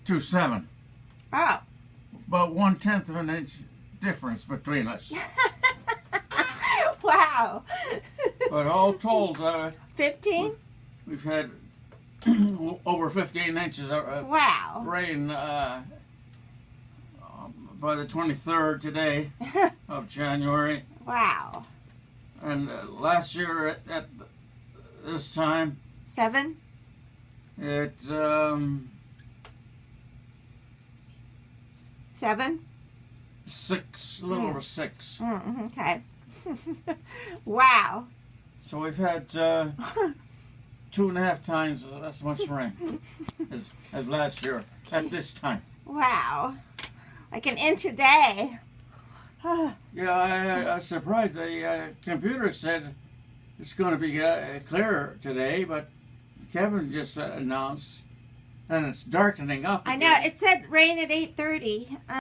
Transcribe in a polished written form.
to 7. Oh. About 1/10 of an inch difference between us. Wow. But all told, 15? we've had over 15 inches of Wow. rain by the 23rd today of January. Wow. And last year at this time, 7? it 7? 6, a little over 6. Okay. Wow. So we've had 2.5 times as much rain as last year at this time. Wow. Like an inch a day. Yeah, I was surprised. The computer said it's going to be clearer today, but Kevin just announced, and it's darkening up I again. know. It said rain at 8:30.